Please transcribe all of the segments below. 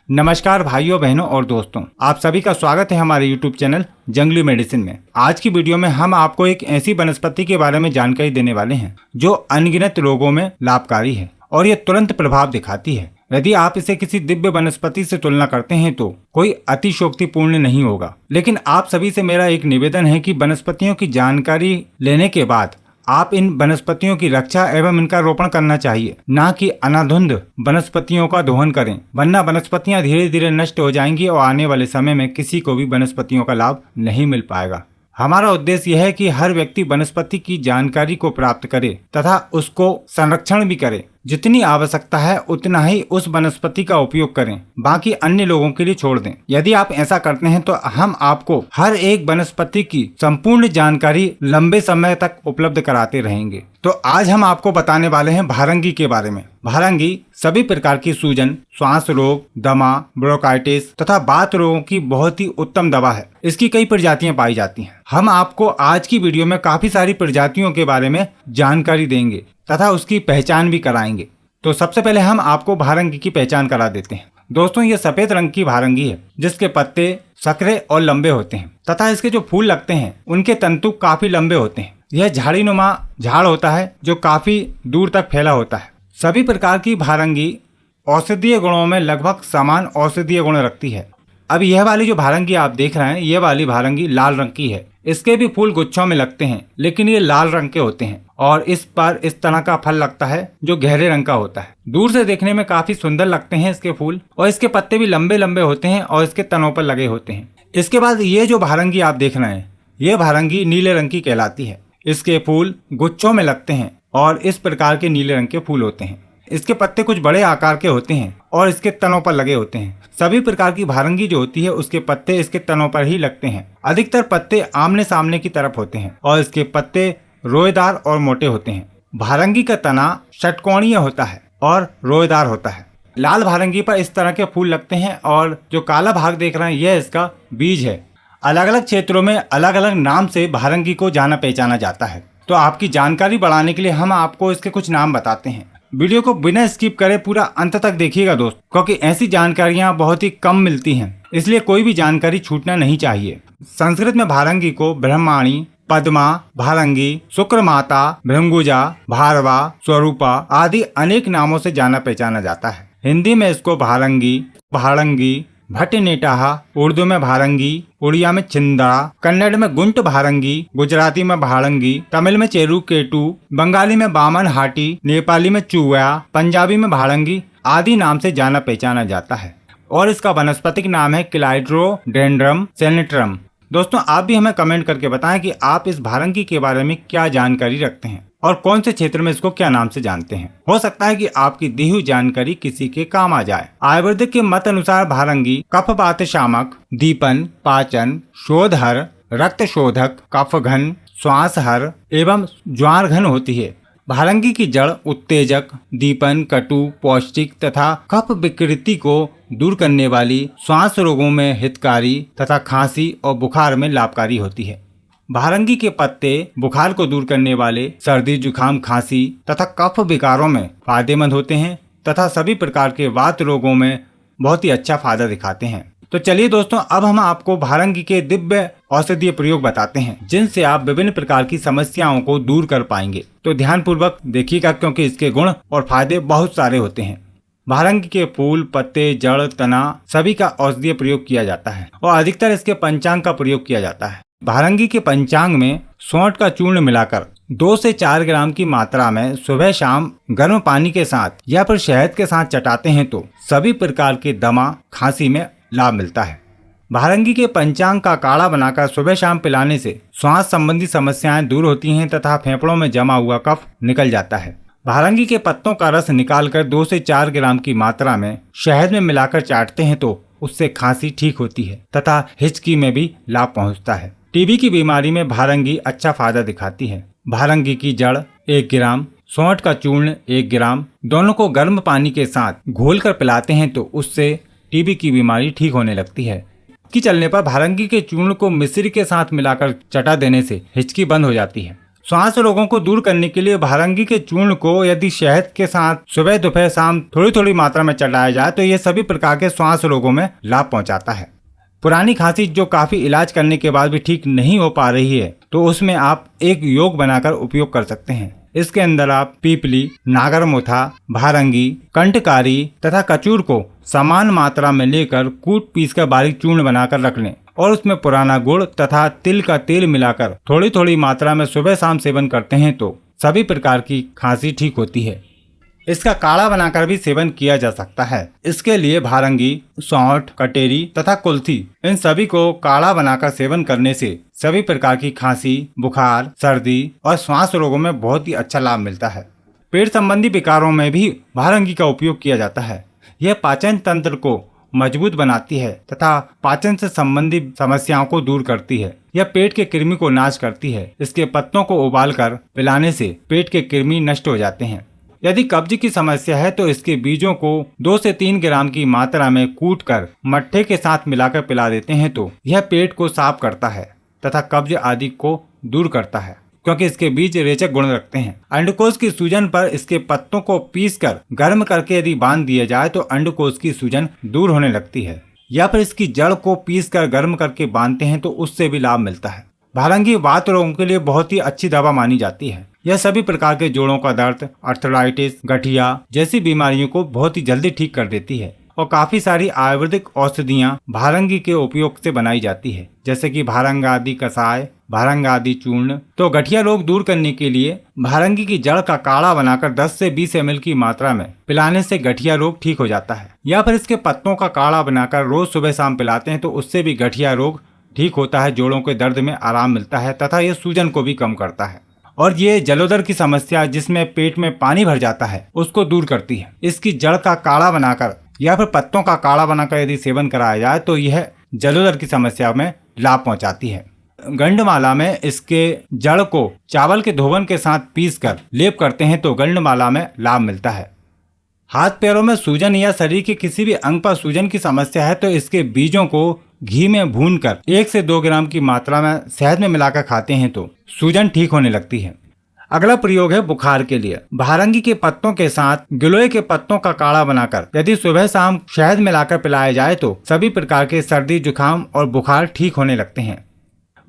नमस्कार भाइयों बहनों और दोस्तों, आप सभी का स्वागत है हमारे YouTube चैनल जंगली मेडिसिन में। आज की वीडियो में हम आपको एक ऐसी वनस्पति के बारे में जानकारी देने वाले हैं जो अनगिनत रोगों में लाभकारी है और ये तुरंत प्रभाव दिखाती है। यदि आप इसे किसी दिव्य वनस्पति से तुलना करते हैं तो कोई अतिशयोक्तिपूर्ण नहीं होगा, लेकिन आप सभी से मेरा एक निवेदन है कि वनस्पतियों की जानकारी लेने के बाद आप इन वनस्पतियों की रक्षा एवं इनका रोपण करना चाहिए, न कि अनाधुंध वनस्पतियों का दोहन करें, वरना वनस्पतियां धीरे धीरे नष्ट हो जाएंगी और आने वाले समय में किसी को भी वनस्पतियों का लाभ नहीं मिल पाएगा। हमारा उद्देश्य यह है कि हर व्यक्ति वनस्पति की जानकारी को प्राप्त करे तथा उसको संरक्षण भी करे। जितनी आवश्यकता है उतना ही उस वनस्पति का उपयोग करें, बाकी अन्य लोगों के लिए छोड़ दें। यदि आप ऐसा करते हैं तो हम आपको हर एक वनस्पति की संपूर्ण जानकारी लंबे समय तक उपलब्ध कराते रहेंगे। तो आज हम आपको बताने वाले हैं भारंगी के बारे में। भारंगी सभी प्रकार की सूजन, श्वास रोग, दमा, ब्रोंकाइटिस तथा बात रोगों की बहुत ही उत्तम दवा है। इसकी कई प्रजातियां पाई जाती हैं। हम आपको आज की वीडियो में काफी सारी प्रजातियों के बारे में जानकारी देंगे तथा उसकी पहचान भी कराएंगे। तो सबसे पहले हम आपको भारंगी की पहचान करा देते हैं। दोस्तों, ये सफेद रंग की भारंगी है जिसके पत्ते संकरे और लंबे होते हैं तथा इसके जो फूल लगते हैं उनके तंतु काफी लंबे होते हैं। यह झाड़ीनुमा झाड़ होता है जो काफी दूर तक फैला होता है। सभी प्रकार की भारंगी औषधीय गुणों में लगभग समान औषधीय गुण रखती है। अब यह वाली जो भारंगी आप देख रहे हैं, यह वाली भारंगी लाल रंग की है। इसके भी फूल गुच्छों में लगते हैं, लेकिन ये लाल रंग के होते हैं और इस पर इस तरह का फल लगता है जो गहरे रंग का होता है। दूर से देखने में काफी सुंदर लगते हैं इसके फूल, और इसके पत्ते भी लंबे लंबे होते हैं और इसके तनों पर लगे होते हैं। इसके बाद ये जो भारंगी आप देख रहे हैं, ये भारंगी नीले रंग की कहलाती है। इसके फूल गुच्छों में लगते हैं और इस प्रकार के नीले रंग के फूल होते हैं। इसके पत्ते कुछ बड़े आकार के होते हैं और इसके तनों पर लगे होते हैं। सभी प्रकार की भारंगी जो होती है उसके पत्ते इसके तनों पर ही लगते हैं। अधिकतर पत्ते आमने सामने की तरफ होते हैं और इसके पत्ते रोएदार और मोटे होते हैं। भारंगी का तना षटकोणीय होता है और रोएदार होता है। लाल भारंगी पर इस तरह के फूल लगते हैं और जो काला भाग देख रहे हैं यह इसका बीज है। अलग अलग क्षेत्रों में अलग अलग नाम से भारंगी को जाना पहचाना जाता है। तो आपकी जानकारी बढ़ाने के लिए हम आपको इसके कुछ नाम बताते हैं। वीडियो को बिना स्किप करे पूरा अंत तक देखिएगा दोस्त, क्योंकि ऐसी जानकारियां बहुत ही कम मिलती हैं, इसलिए कोई भी जानकारी छूटना नहीं चाहिए। संस्कृत में भारंगी को ब्रह्माणी, पद्मा, भारंगी, शुक्रमाता, भृंगुजा, भारवा, स्वरूपा आदि अनेक नामों से जाना पहचाना जाता है। हिंदी में इसको भारंगी, भाड़ंगी, भट्टनेटाह, उर्दू में भारंगी, उड़िया में छिंदा, कन्नड़ में गुंट भारंगी, गुजराती में भाड़ंगी, तमिल में चेरुकेटू, बंगाली में बामन हाटी, नेपाली में चुआ, पंजाबी में भाड़ंगी आदि नाम से जाना पहचाना जाता है। और इसका वनस्पतिक नाम है क्लाइड्रोडेंड्रम सेनेट्रम। दोस्तों, आप भी हमें कमेंट करके बताएं कि आप इस भारंगी के बारे में क्या जानकारी रखते हैं और कौन से क्षेत्र में इसको क्या नाम से जानते हैं। हो सकता है कि आपकी दी हुई जानकारी किसी के काम आ जाए। आयुर्वेदिक के मत अनुसार भारंगी कफवात शामक, दीपन, पाचन, शोधहर, रक्त शोधक, कफघन, श्वासहर एवं ज्वारघन होती है। भारंगी की जड़ उत्तेजक, दीपन, कटु, पौष्टिक तथा कफ विकृति को दूर करने वाली, श्वास रोगों में हितकारी तथा खांसी और बुखार में लाभकारी होती है। भारंगी के पत्ते बुखार को दूर करने वाले, सर्दी, जुखाम, खांसी तथा कफ विकारों में फायदेमंद होते हैं तथा सभी प्रकार के वात रोगों में बहुत ही अच्छा फायदा दिखाते हैं। तो चलिए दोस्तों, अब हम आपको भारंगी के दिव्य औषधीय प्रयोग बताते हैं जिनसे आप विभिन्न प्रकार की समस्याओं को दूर कर पाएंगे। तो ध्यान पूर्वक देखिएगा, क्योंकि इसके गुण और फायदे बहुत सारे होते हैं। भारंगी के फूल, पत्ते, जड़, तना सभी का औषधीय प्रयोग किया जाता है और अधिकतर इसके पंचांग का प्रयोग किया जाता है। भारंगी के पंचांग में सौंठ का चूर्ण मिलाकर 2 से 4 ग्राम की मात्रा में सुबह शाम गर्म पानी के साथ या फिर शहद के साथ चटाते हैं तो सभी प्रकार के दमा, खांसी में लाभ मिलता है। भारंगी के पंचांग का काढ़ा बनाकर सुबह शाम पिलाने से श्वास संबंधी समस्याएं दूर होती हैं तथा फेफड़ों में जमा हुआ कफ निकल जाता है। भारंगी के पत्तों का रस निकालकर 2 से 4 ग्राम की मात्रा में शहद में मिलाकर चाटते हैं तो उससे खांसी ठीक होती है तथा हिचकी में भी लाभ पहुंचता है। टीबी की बीमारी में भारंगी अच्छा फायदा दिखाती है। भारंगी की जड़ 1 ग्राम, सौंठ का चूर्ण 1 ग्राम, दोनों को गर्म पानी के साथ घोलकर पिलाते हैं तो उससे टीबी की बीमारी ठीक होने लगती है। हिचकी चलने पर भारंगी के चूर्ण को मिश्री के साथ मिलाकर चटा देने से हिचकी बंद हो जाती है। श्वास रोगों को दूर करने के लिए भारंगी के चूर्ण को यदि शहद के साथ सुबह दोपहर शाम थोड़ी थोड़ी मात्रा में चलाया जाए तो यह सभी प्रकार के श्वास रोगों में लाभ पहुंचाता है। पुरानी खांसी जो काफी इलाज करने के बाद भी ठीक नहीं हो पा रही है तो उसमें आप एक योग बनाकर उपयोग कर सकते हैं। इसके अंदर आप पीपली, नागरमोथा, भारंगी, कंठकारी तथा कचूर को समान मात्रा में लेकर कूट पीसकर बारीक चूर्ण बनाकर रख लें और उसमें पुराना गुड़ तथा तिल का तेल मिलाकर थोड़ी थोड़ी मात्रा में सुबह शाम सेवन करते हैं तो सभी प्रकार की खांसी ठीक होती है। इसका काढ़ा बनाकर भी सेवन किया जा सकता है। इसके लिए भारंगी, सौंठ, कटेरी तथा कुल्थी इन सभी को काढ़ा बनाकर सेवन करने से सभी प्रकार की खांसी, बुखार, सर्दी और श्वास रोगों में बहुत ही अच्छा लाभ मिलता है। पेट संबंधी विकारों में भी भारंगी का उपयोग किया जाता है। यह पाचन तंत्र को मजबूत बनाती है तथा पाचन से संबंधित समस्याओं को दूर करती है। यह पेट के कृमि को नाश करती है। इसके पत्तों को उबालकर पिलाने से पेट के कृमि नष्ट हो जाते हैं। यदि कब्ज की समस्या है तो इसके बीजों को 2 से 3 ग्राम की मात्रा में कूटकर मट्ठे के साथ मिलाकर पिला देते हैं तो यह पेट को साफ करता है तथा कब्ज आदि को दूर करता है, क्योंकि इसके बीज रेचक गुण रखते हैं। अंडकोश की सूजन पर इसके पत्तों को पीसकर गर्म करके यदि बांध दिया जाए तो अंडकोश की सूजन दूर होने लगती है, या फिर इसकी जड़ को पीसकर गर्म करके बांधते हैं तो उससे भी लाभ मिलता है। भारंगी वात रोगों के लिए बहुत ही अच्छी दवा मानी जाती है। यह सभी प्रकार के जोड़ों का दर्द, अर्थराइटिस, गठिया जैसी बीमारियों को बहुत ही जल्दी ठीक कर देती है और काफी सारी आयुर्वेदिक औषधियाँ भारंगी के उपयोग से बनाई जाती है, जैसे कि भारंग आदि कषाय, भारंग आदि चूर्ण। तो गठिया रोग दूर करने के लिए भारंगी की जड़ का काढ़ा बनाकर 10 से 20 ml की मात्रा में पिलाने से गठिया रोग ठीक हो जाता है, या फिर इसके पत्तों का काढ़ा बनाकर रोज सुबह शाम पिलाते हैं तो उससे भी गठिया रोग ठीक होता है। जोड़ों के दर्द में आराम मिलता है तथा यह सूजन को भी कम करता है और ये जलोदर की समस्या जिसमें पेट में पानी भर जाता है उसको दूर करती है। इसकी जड़ का काढ़ा बनाकर या फिर पत्तों का काढ़ा बनाकर यदि सेवन कराया जाए तो यह जलोदर की समस्या में लाभ पहुंचाती है। गंडमाला में इसके जड़ को चावल के धोवन के साथ पीसकर लेप करते हैं तो गंडमाला में लाभ मिलता है। हाथ पैरों में सूजन या शरीर के किसी भी अंग पर सूजन की समस्या है तो इसके बीजों को घी में भूनकर 1 से 2 ग्राम की मात्रा में शहद में मिलाकर खाते हैं तो सूजन ठीक होने लगती है। अगला प्रयोग है बुखार के लिए। भारंगी के पत्तों के साथ गिलोय के पत्तों का काढ़ा बनाकर यदि सुबह शाम शहद मिलाकर पिलाया जाए तो सभी प्रकार के सर्दी, जुकाम और बुखार ठीक होने लगते हैं।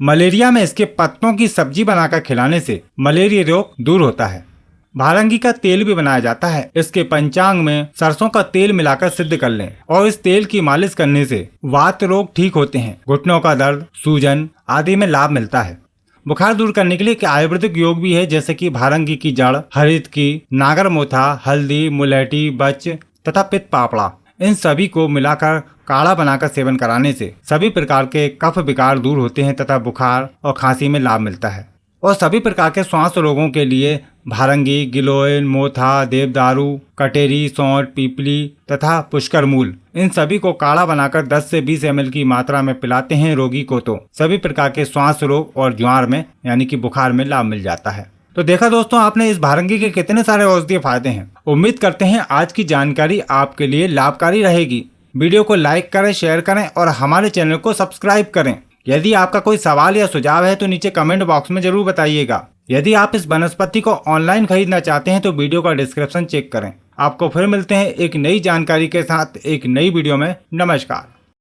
मलेरिया में इसके पत्तों की सब्जी बनाकर खिलाने से मलेरिया रोग दूर होता है। भारंगी का तेल भी बनाया जाता है। इसके पंचांग में सरसों का तेल मिलाकर सिद्ध कर लें और इस तेल की मालिश करने से वात रोग ठीक होते हैं। घुटनों का दर्द, सूजन आदि में लाभ मिलता है। बुखार दूर करने के लिए एक आयुर्वेदिक योग भी है, जैसे कि भारंगी की जड़, हरित की, नागरमोथा, हल्दी, मुलेठी, बच तथा पित्त पापड़ा इन सभी को मिलाकर काढ़ा बनाकर सेवन कराने से सभी प्रकार के कफ विकार दूर होते हैं तथा बुखार और खांसी में लाभ मिलता है। और सभी प्रकार के श्वास रोगों के लिए भारंगी, गिलोय, मोथा, देवदारू, कटेरी, सौंठ, पीपली तथा पुष्कर मूल इन सभी को काढ़ा बनाकर 10 से 20 ml की मात्रा में पिलाते हैं रोगी को तो सभी प्रकार के श्वास रोग और ज्वार में यानी कि बुखार में लाभ मिल जाता है। तो देखा दोस्तों आपने इस भारंगी के कितने सारे औषधीय फायदे हैं। उम्मीद करते हैं आज की जानकारी आपके लिए लाभकारी रहेगी। वीडियो को लाइक करें, शेयर करें और हमारे चैनल को सब्सक्राइब करें। यदि आपका कोई सवाल या सुझाव है तो नीचे कमेंट बॉक्स में जरूर बताइएगा। यदि आप इस वनस्पति को ऑनलाइन खरीदना चाहते हैं तो वीडियो का डिस्क्रिप्शन चेक करें। आपको फिर मिलते हैं एक नई जानकारी के साथ एक नई वीडियो में। नमस्कार।